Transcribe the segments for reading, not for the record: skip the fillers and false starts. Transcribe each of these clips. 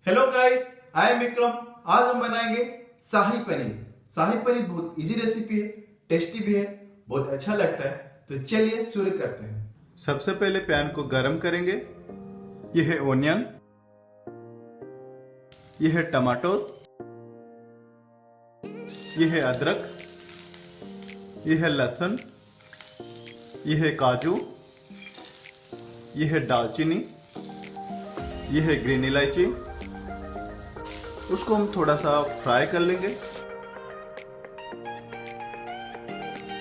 Hello guys, I am Vikram. आज हम बनाएंगे शाही पनीर। शाही पनीर बहुत इजी रेसिपी है, टेस्टी भी है, बहुत अच्छा लगता है। तो चलिए शुरू करते हैं। सबसे पहले पैन को गरम करेंगे। यह है ओनियन, यह है टमाटो, यह है अदरक, यह है लहसुन, यह है काजू, यह है दालचीनी, यह है ग्रीन इलायची। उसको हम थोड़ा सा फ्राई कर लेंगे।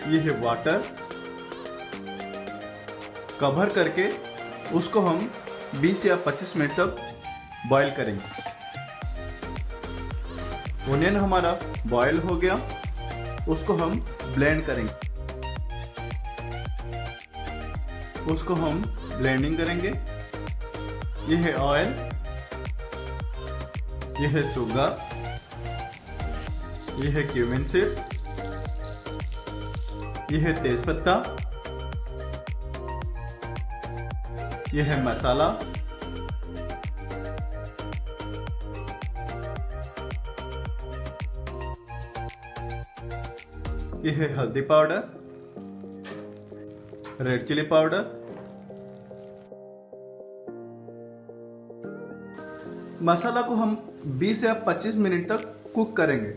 यह है वाटर, कवर करके उसको हम 20 या 25 मिनट तक बॉईल करेंगे। ओनियन हमारा बॉईल हो गया, उसको हम ब्लेंड करेंगे। उसको हम ब्लेंडिंग करेंगे। यह है ऑयल, यह है शुगर, यह है क्यूमिन सीड्स, यह है तेजपत्ता, यह है मसाला, यह है हल्दी पाउडर, रेड चिली पाउडर। मसाला को हम 20 या 25 मिनट तक कुक करेंगे।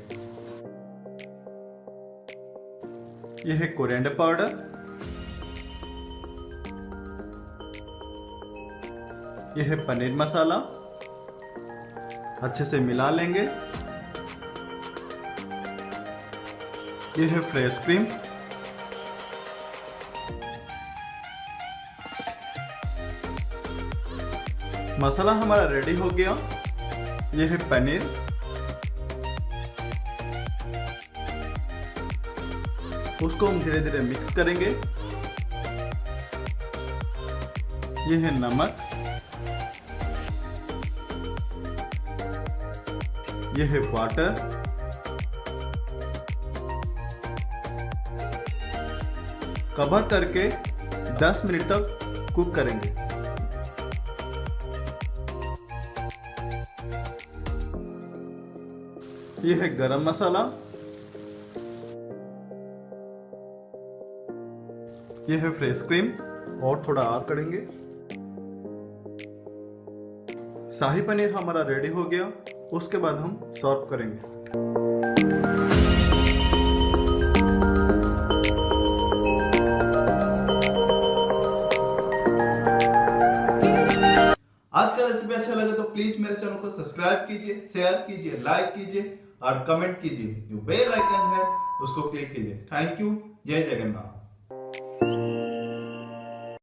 यह है कोरिएंडर पाउडर, यह है पनीर मसाला। अच्छे से मिला लेंगे। यह है फ्रेश क्रीम, मसाला हमारा रेडी हो गया। यह है पनीर, उसको हम धीरे धीरे मिक्स करेंगे। यह है नमक, यह है वाटर, कवर करके 10 मिनट तक कुक करेंगे। यह है गरम मसाला, यह है फ्रेश क्रीम, और थोड़ा और करेंगे। शाही पनीर हमारा रेडी हो गया। उसके बाद हम सर्व करेंगे। आज का रेसिपी अच्छा लगे तो प्लीज मेरे चैनल को सब्सक्राइब कीजिए, शेयर कीजिए, लाइक कीजिए और कमेंट कीजिए। जो बेल आइकन है उसको क्लिक कीजिए। Thank you. जय जगन्नाथ।